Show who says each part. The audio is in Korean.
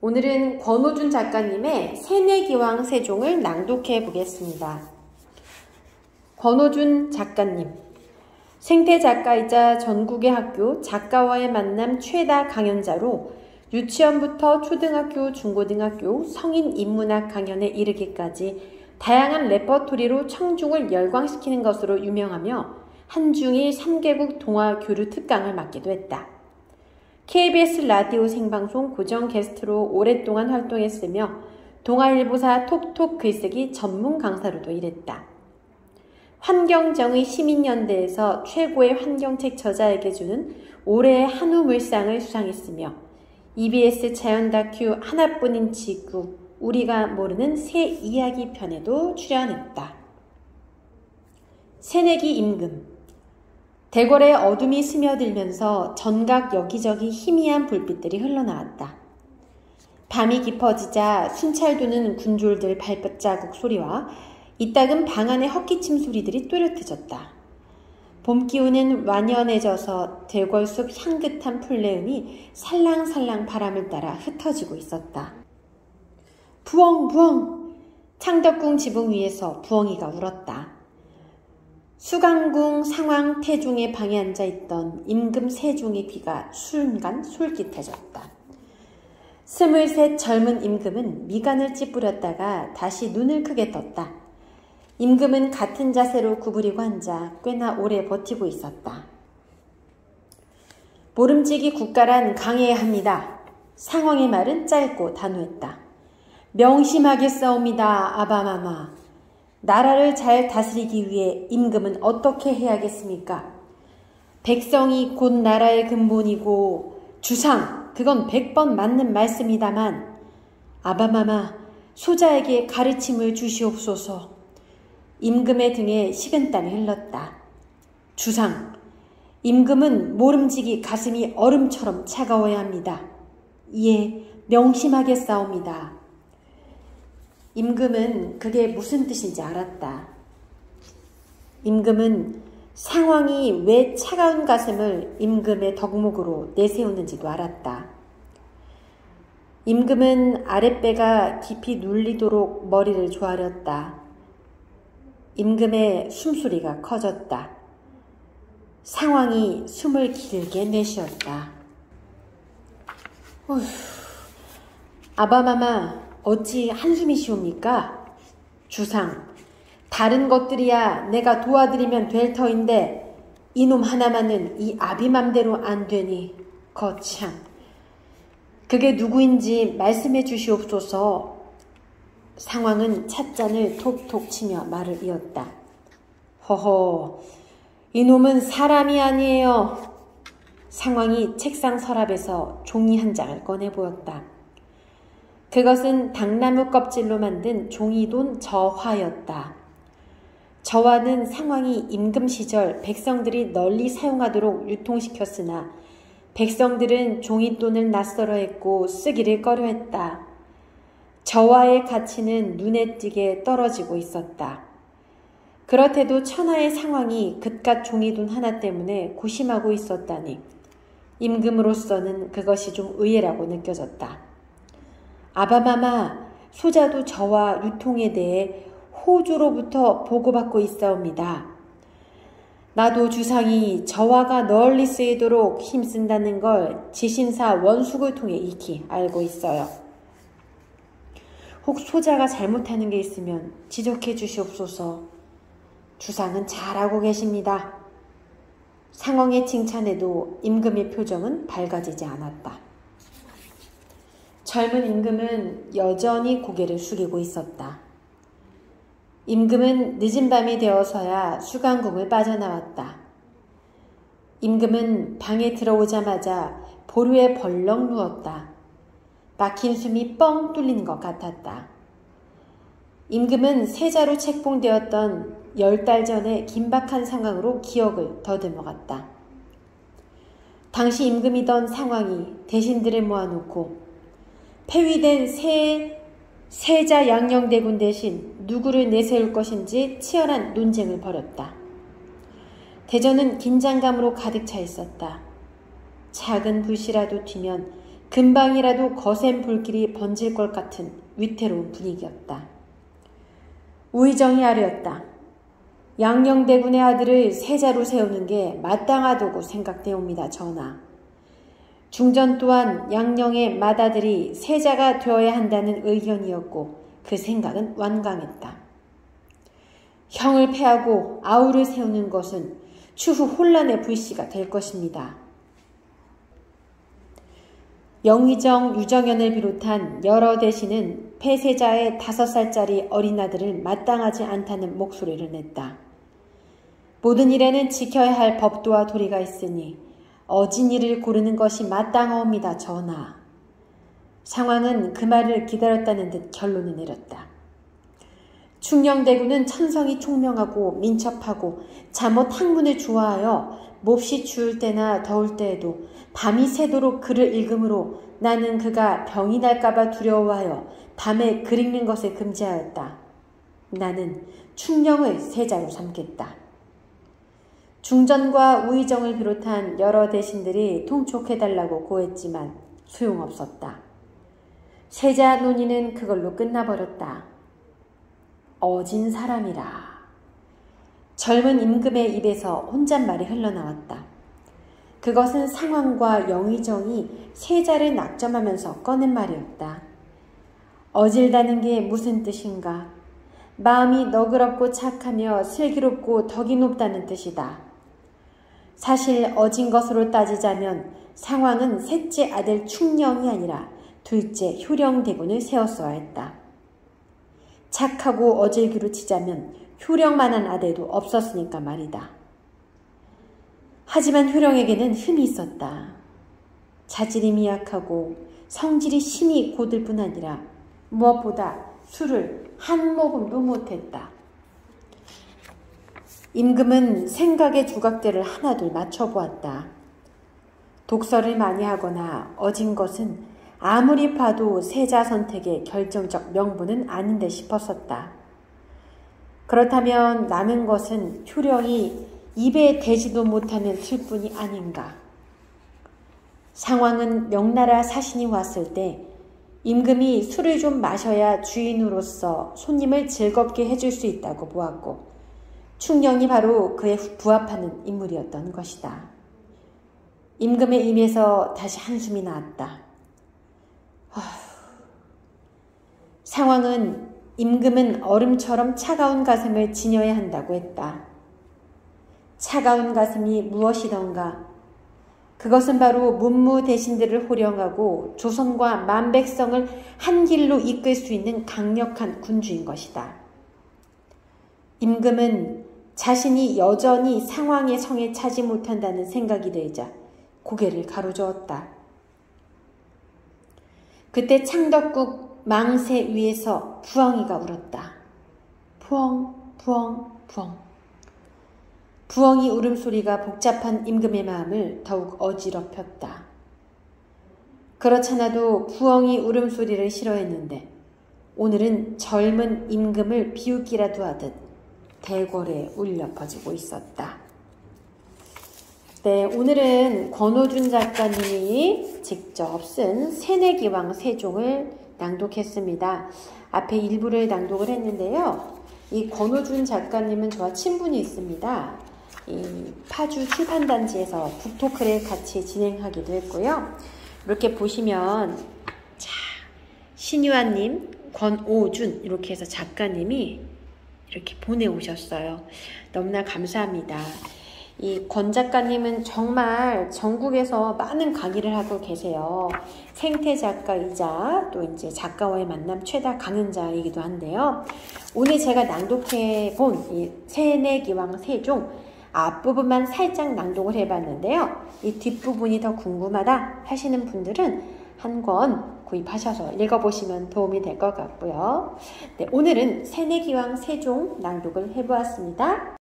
Speaker 1: 오늘은 권호준 작가님의 새내기왕 세종을 낭독해 보겠습니다. 권호준 작가님, 생태작가이자 전국의 학교 작가와의 만남 최다 강연자로 유치원부터 초등학교, 중고등학교, 성인 인문학 강연에 이르기까지 다양한 레퍼토리로 청중을 열광시키는 것으로 유명하며 한중일 3개국 동아 교류 특강을 맡기도 했다. KBS 라디오 생방송 고정 게스트로 오랫동안 활동했으며 동아일보사 톡톡 글쓰기 전문 강사로도 일했다. 환경정의 시민연대에서 최고의 환경책 저자에게 주는 올해의 한우물상을 수상했으며 EBS 자연 다큐 하나뿐인 지구, 우리가 모르는 새 이야기 편에도 출연했다. 새내기 임금. 대궐에 어둠이 스며들면서 전각 여기저기 희미한 불빛들이 흘러나왔다. 밤이 깊어지자 순찰 도는 군졸들 발자국 소리와 이따금 방 안의 헛기침 소리들이 뚜렷해졌다. 봄 기운은 완연해져서 대궐숲 향긋한 풀내음이 살랑살랑 바람을 따라 흩어지고 있었다. 부엉부엉! 창덕궁 지붕 위에서 부엉이가 울었다. 수강궁 상왕 태종의 방에 앉아있던 임금 세종의 귀가 순간 솔깃해졌다. 23 젊은 임금은 미간을 찌푸렸다가 다시 눈을 크게 떴다. 임금은 같은 자세로 구부리고 앉아 꽤나 오래 버티고 있었다. 모름지기 국가란 강해야 합니다. 상왕의 말은 짧고 단호했다. 명심하겠사옵니다, 아바마마. 나라를 잘 다스리기 위해 임금은 어떻게 해야겠습니까? 백성이 곧 나라의 근본이고 주상, 그건 100번 맞는 말씀이다만 아바마마, 소자에게 가르침을 주시옵소서. 임금의 등에 식은땀이 흘렀다. 주상, 임금은 모름지기 가슴이 얼음처럼 차가워야 합니다. 예, 명심하겠사옵니다. 임금은 그게 무슨 뜻인지 알았다. 임금은 상왕이 왜 차가운 가슴을 임금의 덕목으로 내세우는지도 알았다. 임금은 아랫배가 깊이 눌리도록 머리를 조아렸다. 임금의 숨소리가 커졌다. 상왕이 숨을 길게 내쉬었다. 아바마마, 어찌 한숨이시옵니까? 주상, 다른 것들이야 내가 도와드리면 될 터인데 이놈 하나만은 이 아비 맘대로 안 되니 거참. 그게 누구인지 말씀해 주시옵소서. 상왕은 찻잔을 톡톡 치며 말을 이었다. 허허, 이놈은 사람이 아니에요. 상왕이 책상 서랍에서 종이 한 장을 꺼내 보였다. 그것은 당나무 껍질로 만든 종이돈 저화였다. 저화는 상왕이 임금 시절 백성들이 널리 사용하도록 유통시켰으나 백성들은 종이돈을 낯설어했고 쓰기를 꺼려했다. 저화의 가치는 눈에 띄게 떨어지고 있었다. 그렇대도 천하의 상왕이 그깟 종이돈 하나 때문에 고심하고 있었다니 임금으로서는 그것이 좀 의외라고 느껴졌다. 아바마마, 소자도 저와 유통에 대해 호주로부터 보고받고 있사옵니다. 나도 주상이 저화가 널리 쓰이도록 힘쓴다는 걸 지신사 원숙을 통해 익히 알고 있어요. 혹 소자가 잘못하는 게 있으면 지적해 주시옵소서. 주상은 잘 알고 계십니다. 상왕의 칭찬에도 임금의 표정은 밝아지지 않았다. 젊은 임금은 여전히 고개를 숙이고 있었다. 임금은 늦은 밤이 되어서야 수강궁을 빠져나왔다. 임금은 방에 들어오자마자 보루에 벌렁 누웠다. 막힌 숨이 뻥 뚫린 것 같았다. 임금은 세자로 책봉되었던 10달 전의 긴박한 상황으로 기억을 더듬어갔다. 당시 임금이던 상황이 대신들을 모아놓고 폐위된 세자 양녕대군 대신 누구를 내세울 것인지 치열한 논쟁을 벌였다. 대전은 긴장감으로 가득 차 있었다. 작은 불씨라도 튀면 금방이라도 거센 불길이 번질 것 같은 위태로운 분위기였다. 우의정이 아뢰었다. 양녕대군의 아들을 세자로 세우는 게 마땅하다고 생각되옵니다, 전하. 중전 또한 양녕의 맏아들이 세자가 되어야 한다는 의견이었고 그 생각은 완강했다. 형을 패하고 아우를 세우는 것은 추후 혼란의 불씨가 될 것입니다. 영의정 유정연을 비롯한 여러 대신은 폐세자의 5살짜리 어린 아들을 마땅하지 않다는 목소리를 냈다. 모든 일에는 지켜야 할 법도와 도리가 있으니 어진이를 고르는 것이 마땅하옵니다, 전하. 상황은 그 말을 기다렸다는 듯 결론을 내렸다. 충녕대군은 천성이 총명하고 민첩하고 잠옷 학문을 좋아하여 몹시 추울 때나 더울 때에도 밤이 새도록 글을 읽으므로 나는 그가 병이 날까봐 두려워하여 밤에 글 읽는 것을 금지하였다. 나는 충녕을 세자로 삼겠다. 중전과 우의정을 비롯한 여러 대신들이 통촉해달라고 고했지만 소용없었다. 세자 논의는 그걸로 끝나버렸다. 어진 사람이라. 젊은 임금의 입에서 혼잣말이 흘러나왔다. 그것은 상황과 영의정이 세자를 낙점하면서 꺼낸 말이었다. 어질다는 게 무슨 뜻인가? 마음이 너그럽고 착하며 슬기롭고 덕이 높다는 뜻이다. 사실 어진 것으로 따지자면 상황은 셋째 아들 충녕이 아니라 둘째 효령대군을 세웠어야 했다. 착하고 어질기로 치자면 효령만한 아들도 없었으니까 말이다. 하지만 효령에게는 흠이 있었다. 자질이 미약하고 성질이 심히 고들 뿐 아니라 무엇보다 술을 한 모금도 못했다. 임금은 생각의 주각대를 하나둘 맞춰보았다. 독서를 많이 하거나 어진 것은 아무리 봐도 세자 선택의 결정적 명분은 아닌데 싶었었다. 그렇다면 남은 것은 효령이 입에 대지도 못하는 술뿐이 아닌가. 상황은 명나라 사신이 왔을 때 임금이 술을 좀 마셔야 주인으로서 손님을 즐겁게 해줄 수 있다고 보았고 충녕이 바로 그에 부합하는 인물이었던 것이다. 임금의 입에서 다시 한숨이 나왔다. 상황은 임금은 얼음처럼 차가운 가슴을 지녀야 한다고 했다. 차가운 가슴이 무엇이던가? 그것은 바로 문무 대신들을 호령하고 조선과 만백성을 한 길로 이끌 수 있는 강력한 군주인 것이다. 임금은 자신이 여전히 상황의 성에 차지 못한다는 생각이 들자 고개를 가로저었다. 그때 창덕국 망새 위에서 부엉이가 울었다. 부엉, 부엉, 부엉. 부엉이 울음소리가 복잡한 임금의 마음을 더욱 어지럽혔다. 그렇잖아도 부엉이 울음소리를 싫어했는데 오늘은 젊은 임금을 비웃기라도 하듯 대궐에 울려 퍼지고 있었다. 네, 오늘은 권오준 작가님이 직접 쓴 새내기왕 세종을 낭독했습니다. 앞에 일부를 낭독을 했는데요. 이 권오준 작가님은 저와 친분이 있습니다. 이 파주 출판단지에서 북토크를 같이 진행하기도 했고요. 이렇게 보시면 자, 신유아님, 권오준 이렇게 해서 작가님이 이렇게 보내오셨어요. 너무나 감사합니다. 이 권 작가님은 정말 전국에서 많은 강의를 하고 계세요. 생태 작가이자 또 이제 작가와의 만남 최다 강연자이기도 한데요. 오늘 제가 낭독해 본 이 새내기왕 세종 앞부분만 살짝 낭독을 해봤는데요. 이 뒷부분이 더 궁금하다 하시는 분들은 한 권 구입하셔서 읽어보시면 도움이 될 것 같고요. 네, 오늘은 새내기왕 세종 낭독을 해보았습니다.